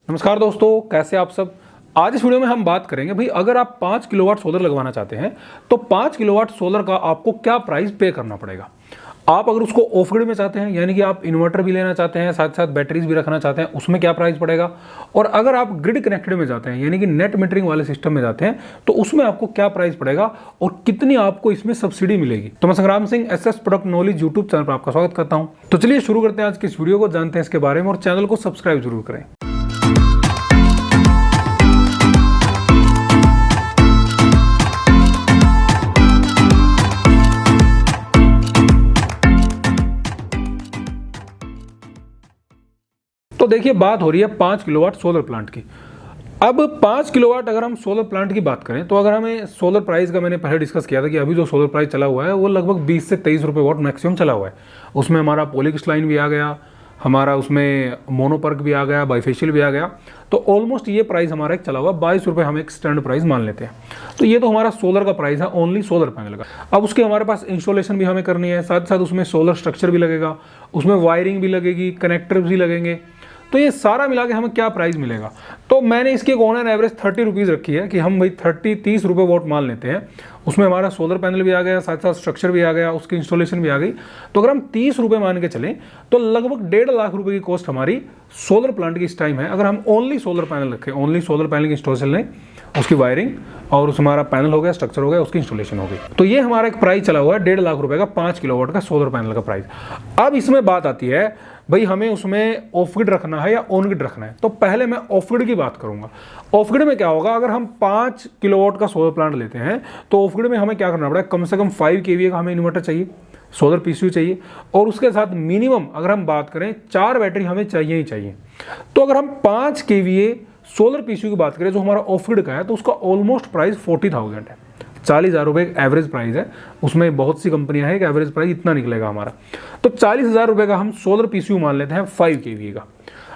नमस्कार दोस्तों, कैसे आप सब। आज इस वीडियो में हम बात करेंगे भाई, अगर आप 5 किलोवाट सोलर लगवाना चाहते हैं तो 5 किलोवाट सोलर का आपको क्या प्राइस पे करना पड़ेगा। आप अगर उसको ऑफ ग्रिड में चाहते हैं, यानी कि आप इन्वर्टर भी लेना चाहते हैं, साथ साथ बैटरीज भी रखना चाहते हैं, उसमें क्या प्राइस पड़ेगा। और अगर आप ग्रिड कनेक्टेड में जाते हैं, यानी कि नेट मीटरिंग वाले सिस्टम में जाते हैं, तो उसमें आपको क्या प्राइस पड़ेगा और कितनी आपको इसमें सब्सिडी मिलेगी। तो मैं संग्राम Singh SS product knowledge YouTube channel पर आपका स्वागत करता हूं। तो चलिए शुरू करते हैं आज की इस वीडियो को, जानते हैं इसके बारे में और चैनल को सब्सक्राइब जरूर करें। तो देखिए, बात हो रही है 5 किलोवाट सोलर प्लांट की। अब 5 किलोवाट अगर हम सोलर प्लांट की बात करें तो अगर हमें सोलर प्राइस का, मैंने पहले डिस्कस किया था कि अभी जो सोलर प्राइस चला हुआ है वो लगभग 20 से 23 रुपये वॉट मैक्सिमम चला हुआ है। उसमें हमारा पॉलीक्रिस्टलाइन भी आ गया, हमारा उसमें मोनोपर्क भी आ गया, बाइफेशियल भी आ गया। तो ऑलमोस्ट ये प्राइस हमारा एक चला हुआ 22 रुपये हम एक स्टैंडर्ड प्राइस मान लेते हैं। तो ये तो हमारा सोलर का प्राइस है, ओनली सोलर पैनल का। अब उसके हमारे पास इंस्टॉलेशन भी हमें करनी है, साथ साथ उसमें सोलर स्ट्रक्चर भी लगेगा, उसमें वायरिंग भी लगेगी, कनेक्टर भी लगेंगे। तो ये सारा मिला के हमें क्या प्राइस मिलेगा। तो मैंने इसकी एक ऑन एन एवरेज 30 रुपीज़ रखी है कि हम भाई 30 रुपये वॉट मान लेते हैं। उसमें हमारा सोलर पैनल भी आ गया, साथ साथ स्ट्रक्चर भी आ गया, उसकी इंस्टॉलेशन भी आ गई। तो अगर हम 30 रुपये मान के चलें तो लगभग 1.5 लाख रुपए की कॉस्ट हमारी सोलर प्लांट की इस टाइम है। अगर हम ओनली सोलर पैनल रखें, ओनली सोलर पैनल की इंस्टॉलेशन लें, उसकी वायरिंग और उस हमारा पैनल हो गया, स्ट्रक्चर हो गया, उसकी इंस्टॉलेशन हो गई। तो ये हमारा एक प्राइस चला हुआ है 1.5 लाख रुपए का 5 किलोवाट का सोलर पैनल का प्राइस। अब इसमें बात आती है भाई, हमें उसमें ऑफ ग्रिड रखना है या ऑन ग्रिड रखना है। तो पहले मैं ऑफ ग्रिड की बात करूंगा। ऑफ ग्रिड में क्या होगा, अगर हम 5 किलोवाट का सोलर प्लांट लेते हैं तो ऑफ ग्रिड में हमें क्या करना पड़ेगा, कम से कम 5 kVA का हमें इन्वर्टर चाहिए, सोलर पीसीयू चाहिए, और उसके साथ मिनिमम अगर हम बात करें 4 बैटरी हमें चाहिए ही चाहिए। तो अगर हम 5 kVA सोलर पीसीयू की बात करें जो हमारा ऑफ ग्रिड का है, तो उसका ऑलमोस्ट प्राइस 40,000 है। 40,000 रुपये एक एवरेज प्राइस है। उसमें बहुत सी कंपनियां हैं कि एवरेज प्राइस इतना निकलेगा हमारा। तो 40,000 रुपये का हम सोलर पीसीयू मान लेते हैं 5 kVA का।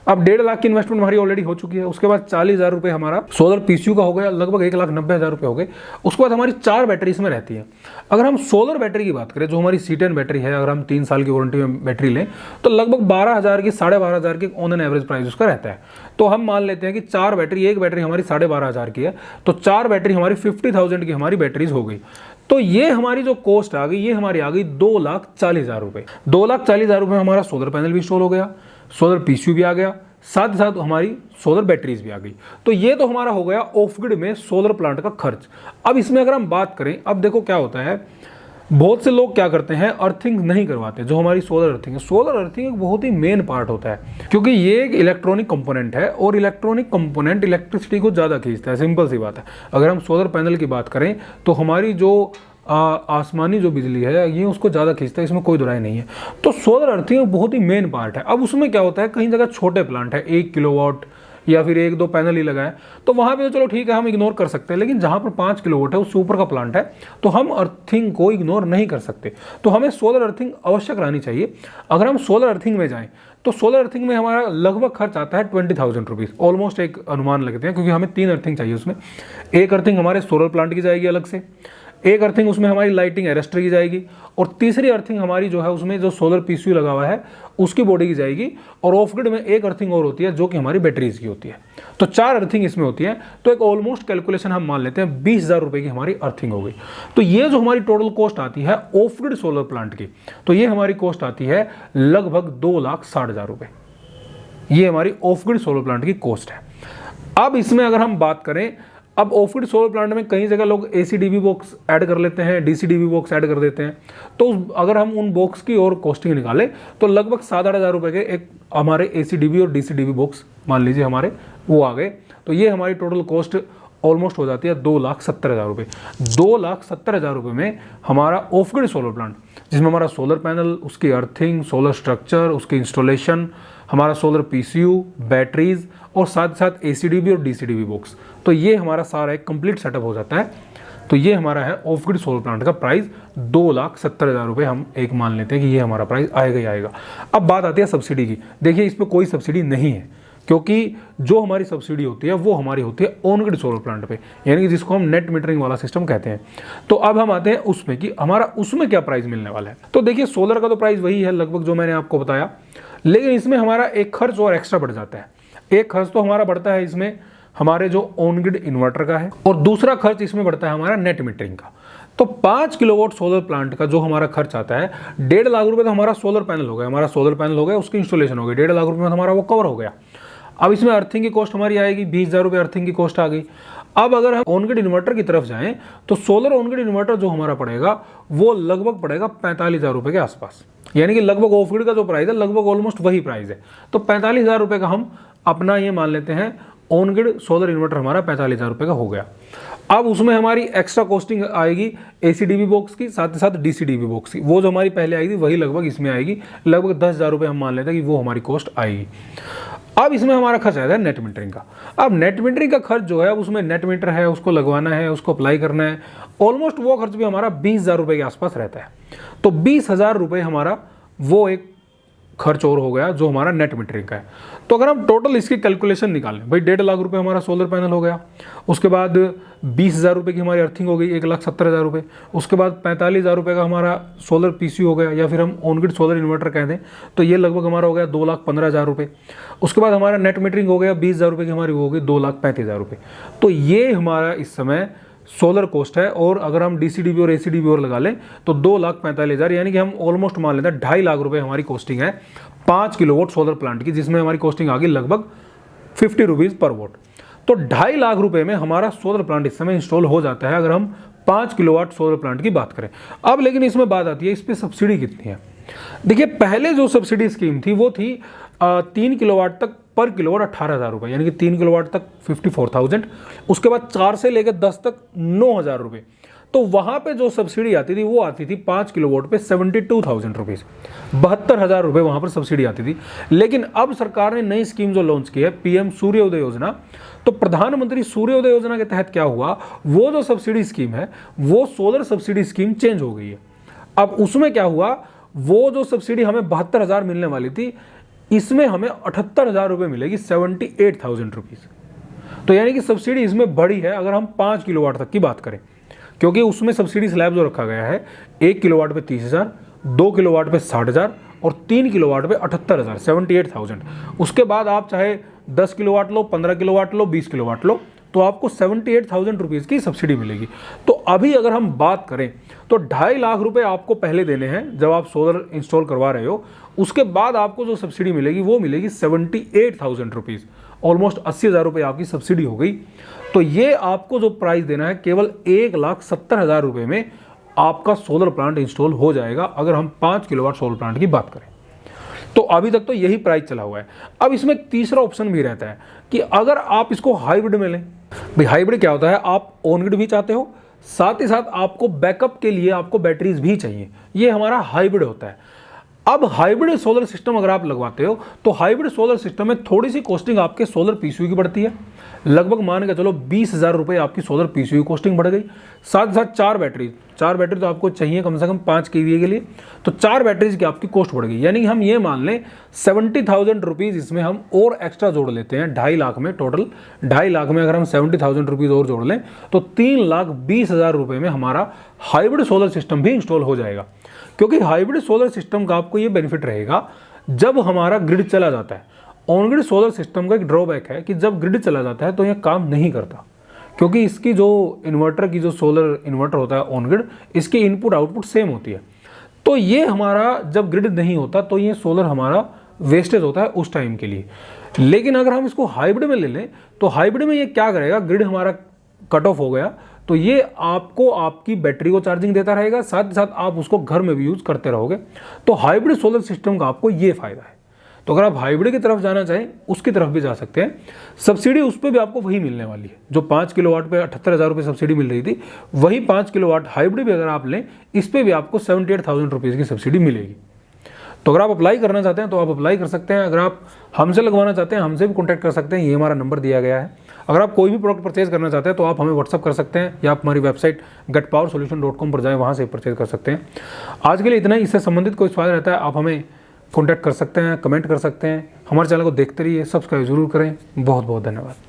अब 1.5 लाख की इन्वेस्टमेंट हमारी ऑलरेडी हो चुकी है। उसके बाद 40,000 रुपये हमारा सोलर पीसीयू का हो गया, लगभग 1,90,000 रुपये हो गए। उसके बाद हमारी 4 बैटरी इसमें रहती है। अगर हम सोलर बैटरी की बात करें जो हमारी C10 बैटरी है, अगर हम 3 साल की वारंटी में बैटरी लें तो लगभग 12,000 की 12,500 की ऑन एन एवरेज प्राइस उसका रहता है। तो हम मान लेते हैं कि 4 बैटरी, एक बैटरी हमारी 12,500 की है, तो 4 बैटरी हमारी 50,000 की हमारी बैटरीज हो गई। तो ये हमारी जो कॉस्ट आ गई, ये हमारी आ गई 2,40,000 रुपये। 2,40,000 रुपये में हमारा सोलर पैनल भी इंस्टॉल हो गया, सोलर पीसीयू भी आ गया, साथ ही साथ हमारी सोलर बैटरीज भी आ गई। तो ये तो हमारा हो गया ऑफ ग्रिड में सोलर प्लांट का खर्च। अब इसमें अगर हम बात करें, अब देखो क्या होता है, बहुत से लोग क्या करते हैं, अर्थिंग नहीं करवाते। जो हमारी सोलर अर्थिंग है, सोलर अर्थिंग एक बहुत ही मेन पार्ट होता है, क्योंकि ये एक इलेक्ट्रॉनिक कंपोनेंट है और इलेक्ट्रॉनिक कंपोनेंट इलेक्ट्रिसिटी को ज़्यादा खींचता है। सिंपल सी बात है। अगर हम सोलर पैनल की बात करें तो हमारी जो आसमानी जो बिजली है ये उसको ज़्यादा खींचता है, इसमें कोई दुराई नहीं है। तो सोलर अर्थिंग बहुत ही मेन पार्ट है। अब उसमें क्या होता है, कहीं जगह छोटे प्लांट है, 1 किलोवाट या फिर 1-2 पैनल ही लगाए, तो वहाँ पे तो चलो ठीक है, हम इग्नोर कर सकते हैं। लेकिन जहाँ पर 5 किलोवाट है, उससे ऊपर का प्लांट है, तो हम अर्थिंग को इग्नोर नहीं कर सकते। तो हमें सोलर अर्थिंग अवश्य करानी चाहिए। अगर हम सोलर अर्थिंग में जाएँ तो सोलर अर्थिंग में हमारा लगभग खर्च आता है 20,000 रुपीज़, ऑलमोस्ट एक अनुमान लगते हैं, क्योंकि हमें 3 अर्थिंग चाहिए उसमें। एक अर्थिंग हमारे सोलर प्लांट की जाएगी अलग से, एक अर्थिंग उसमें हमारी लाइटिंग अरेस्टर की जाएगी, और तीसरी अर्थिंग हमारी जो है उसमें जो सोलर पीसीयू लगा हुआ है उसकी बॉडी की जाएगी। और ऑफ ग्रिड में एक अर्थिंग और होती है जो कि हमारी बैटरीज की होती है। तो 4 अर्थिंग इसमें होती है। तो एक ऑलमोस्ट कैलकुलेशन हम मान लेते हैं 20,000 रुपये की हमारी अर्थिंग हो गई। तो ये जो हमारी टोटल कॉस्ट आती है ऑफ ग्रिड सोलर प्लांट की, तो ये हमारी कॉस्ट आती है लगभग 2,60,000 रुपये। ये हमारी ऑफ ग्रिड सोलर प्लांट की कॉस्ट है। अब इसमें अगर हम बात करें, अब ऑफ ग्रिड सोलर प्लांट में कई जगह लोग AC/DB बॉक्स ऐड कर लेते हैं, DC/DB बॉक्स ऐड कर देते हैं। तो अगर हम उन बॉक्स की और कॉस्टिंग निकालें तो लगभग 7-8 रुपये के एक हमारे AC/DB और DC/DB बॉक्स मान लीजिए हमारे वो आ गए। तो ये हमारी टोटल कॉस्ट ऑलमोस्ट हो जाती है 2,70,000 रुपये। 2,70,000 रुपये में हमारा ऑफ ग्रिड सोलर प्लांट, जिसमें हमारा सोलर पैनल, उसकी अर्थिंग, सोलर स्ट्रक्चर, उसकी इंस्टॉलेशन, हमारा सोलर पीसीयू, बैटरीज और साथ साथ AC/DB और DC/DB बॉक्स, तो ये हमारा सारा एक कंप्लीट सेटअप हो जाता है। तो ये हमारा है ऑफ ग्रिड सोलर प्लांट का प्राइस 2,70,000 रुपये। हम एक मान लेते हैं कि ये हमारा प्राइस आएगा ही आएगा। अब बात आती है सब्सिडी की। देखिए, इस पर कोई सब्सिडी नहीं है, क्योंकि जो हमारी सब्सिडी होती है वो हमारी होती है ऑन ग्रिड सोलर प्लांट पे, यानी कि जिसको हम नेट मीटरिंग वाला सिस्टम कहते हैं। तो अब हम आते हैं उसमें कि हमारा उसमें क्या प्राइस मिलने वाला है। तो देखिए, सोलर का तो प्राइस वही है लगभग जो मैंने आपको बताया, लेकिन इसमें हमारा एक खर्च और एक्स्ट्रा बढ़ जाता है। एक खर्च तो हमारा बढ़ता है इसमें हमारे जो ऑन ग्रिड इन्वर्टर का है, और दूसरा खर्च इसमें बढ़ता है हमारा नेट मीटरिंग का। तो 5 किलोवाट सोलर प्लांट का जो हमारा खर्च आता है 1.5 लाख रुपए तो हमारा सोलर पैनल हो गया, उसकी इंस्टॉलेशन हो गई, 1.5 लाख रुपए में हमारा वो कवर हो गया। अब इसमें अर्थिंग की कॉस्ट हमारी आएगी 20,000 रुपये, अर्थिंग की कॉस्ट आ गई। अब अगर हम ऑन ग्रिड इन्वर्टर की तरफ जाएं तो सोलर ऑन ग्रिड इन्वर्टर जो हमारा पड़ेगा वो लगभग पड़ेगा 45,000 रुपये के आसपास, यानी कि लगभग ऑफ ग्रिड का जो प्राइस है लगभग ऑलमोस्ट वही प्राइस है। तो 45,000 रुपये का हम अपना ये मान लेते हैं ऑन ग्रिड सोलर इन्वर्टर हमारा 45,000 रुपये का हो गया। अब उसमें हमारी एक्स्ट्रा कॉस्टिंग आएगी ACDB बॉक्स की, साथ ही साथ DCDB बॉक्स की। वो जो हमारी पहले आई थी वही लगभग इसमें आएगी, लगभग 10,000 रुपये हम मान लेते हैं कि वो हमारी कॉस्ट आएगी। अब इसमें हमारा खर्च आया है नेट मीटरिंग का। अब नेट मीटरिंग का खर्च जो है उसमें नेट मीटर है, उसको लगवाना है, उसको अप्लाई करना है, ऑलमोस्ट वो खर्च भी हमारा 20,000 रुपये के आसपास रहता है। तो 20,000 रुपये हमारा वो एक खर्च और हो गया जो हमारा नेट मीटरिंग का है। तो अगर हम टोटल इसकी कैलकुलेशन निकालें, भाई 1.5 लाख रुपए हमारा सोलर पैनल हो गया, उसके बाद 20,000 रुपये की हमारी अर्थिंग हो गई 1,70,000 रुपये, उसके बाद 45,000 रुपये का हमारा सोलर PC हो गया, या फिर हम ऑन ग्रिड सोलर इन्वर्टर कह दें तो ये लगभग हमारा हो गया 2,15,000 रुपये। उसके बाद हमारा नेट मीटरिंग हो गया 20,000 रुपये की हमारी हो गई 2,35,000 रुपये। तो ये हमारा इस समय सोलर कॉस्ट है। और अगर हम DCDB और ACDB और लगा लें तो 2,45,000, यानी कि हम ऑलमोस्ट मान लेते हैं 2.5 लाख रुपए हमारी कॉस्टिंग है 5 किलोवाट सोलर प्लांट की, जिसमें हमारी कॉस्टिंग आ गई लगभग 50 रुपीज़ पर वोट। तो 2.5 लाख रुपए में हमारा सोलर प्लांट इस समय इंस्टॉल हो जाता है अगर हम 5 किलोवाट सोलर प्लांट की बात करें। अब लेकिन इसमें बात आती है इस पर सब्सिडी कितनी है। देखिए पहले जो सब्सिडी स्कीम थी वो थी 3 किलोवाट तक पर किलोवाट 18,000 रुपये, यानी कि 3 किलोवाट तक 54,000, उसके बाद 4 से लेकर 10 तक 9,000 रुपये। तो वहाँ पे जो सब्सिडी आती थी वो आती थी 5 किलोवाट पे 72,000 रुपीज़, 72,000 रुपये वहाँ पर सब्सिडी आती थी। लेकिन अब सरकार ने नई स्कीम जो लॉन्च की है PM सूर्योदय योजना, तो प्रधानमंत्री सूर्योदय योजना के तहत क्या हुआ, वो जो सब्सिडी स्कीम है वो सोलर सब्सिडी स्कीम चेंज हो गई है। अब उसमें क्या हुआ, वो जो सब्सिडी हमें 72,000 मिलने वाली थी इसमें हमें 78,000 रुपये मिलेगी, 78,000 रुपीज़। तो यानी कि सब्सिडी इसमें बढ़ी है अगर हम 5 किलोवाट तक की बात करें, क्योंकि उसमें सब्सिडी स्लैब जो रखा गया है 1 किलोवाट पे 30,000, 2 किलोवाट पे 60,000 और 3 किलोवाट पे 78,000, 78,000। उसके बाद आप चाहे 10 किलोवाट लो, 15 किलोवाट लो, 20 किलोवाट लो, तो आपको 78,000 रुपीज़ की सब्सिडी मिलेगी। तो अभी अगर हम बात करें तो 2.5 लाख रुपए आपको पहले देने हैं जब आप सोलर इंस्टॉल करवा रहे हो, उसके बाद आपको जो सब्सिडी मिलेगी वो मिलेगी 78,000 रुपीज़, ऑलमोस्ट 80,000 रुपये आपकी सब्सिडी हो गई। तो ये आपको जो प्राइस देना है केवल 1,70,000 रुपये में आपका सोलर प्लांट इंस्टॉल हो जाएगा अगर हम 5 किलोवाट सोलर प्लांट की बात करें। तो अभी तक तो यही प्राइस चला हुआ है। अब इसमें एक तीसरा ऑप्शन भी रहता है कि अगर आप इसको हाइब्रिड में लें। भाई हाइब्रिड क्या होता है, आप ऑन ग्रिड भी चाहते हो, साथ ही साथ आपको बैकअप के लिए आपको बैटरीज भी चाहिए, ये हमारा हाइब्रिड होता है। अब हाइब्रिड सोलर सिस्टम अगर आप लगवाते हो तो हाइब्रिड सोलर सिस्टम में थोड़ी सी कॉस्टिंग आपके सोलर PCU की बढ़ती है, लगभग मान के चलो 20,000 रुपये आपकी सोलर PCU कॉस्टिंग बढ़ गई। साथ ही साथ 4 बैटरी तो आपको चाहिए कम से कम 5 kVA के लिए, तो 4 बैटरीज की आपकी कॉस्ट बढ़ गई। यानी हम ये मान लें 70,000 रुपीज़ इसमें हम और एक्स्ट्रा जोड़ लेते हैं 2.5 लाख में। टोटल 2.5 लाख में अगर हम 70,000 रुपीज़ और जोड़ लें तो 3,20,000 रुपये में हमारा हाइब्रिड सोलर सिस्टम भी इंस्टॉल हो जाएगा। क्योंकि हाइब्रिड सोलर सिस्टम का आपको ये बेनिफिट रहेगा जब हमारा ग्रिड चला जाता है। ऑन ग्रिड सोलर सिस्टम का एक ड्रॉबैक है कि जब ग्रिड चला जाता है तो ये काम नहीं करता, क्योंकि इसकी जो इन्वर्टर की जो सोलर इन्वर्टर होता है ऑन ग्रिड, इसकी इनपुट आउटपुट सेम होती है। तो ये हमारा जब ग्रिड नहीं होता तो ये सोलर हमारा वेस्टेज होता है उस टाइम के लिए। लेकिन अगर हम इसको हाइब्रिड में ले लें तो हाइब्रिड में ये क्या करेगा, ग्रिड हमारा कट ऑफ हो गया तो ये आपको आपकी बैटरी को चार्जिंग देता रहेगा, साथ ही साथ आप उसको घर में भी यूज करते रहोगे। तो हाइब्रिड सोलर सिस्टम का आपको ये फायदा है। तो अगर आप हाइब्रिड की तरफ जाना चाहें उसकी तरफ भी जा सकते हैं। सब्सिडी उस पर भी आपको वही मिलने वाली है, जो 5 किलोवाट पे 78,000 रुपये सब्सिडी मिल रही थी, वही 5 किलोवाट हाइब्रिड भी अगर आप लें इस पर भी आपको 78,000 रुपीज़ की सब्सिडी मिलेगी। तो अगर आप अप्लाई करना चाहते हैं तो आप अप्लाई कर सकते हैं। अगर आप हमसे लगवाना चाहते हैं हमसे भी कॉन्टैक्ट कर सकते हैं, ये हमारा नंबर दिया गया है। अगर आप कोई भी प्रोडक्ट परचेज करना चाहते हैं तो आप हमें व्हाट्सअप कर सकते हैं या आप हमारी वेबसाइट getpowersolution.com पर जाएं, वहाँ से परचेज कर सकते हैं। आज के लिए इतना ही। इससे संबंधित कोई सवाल रहता है आप हमें कॉन्टैक्ट कर सकते हैं, कमेंट कर सकते हैं। हमारे चैनल को देखते रहिए, सब्सक्राइब जरूर करें। बहुत बहुत धन्यवाद।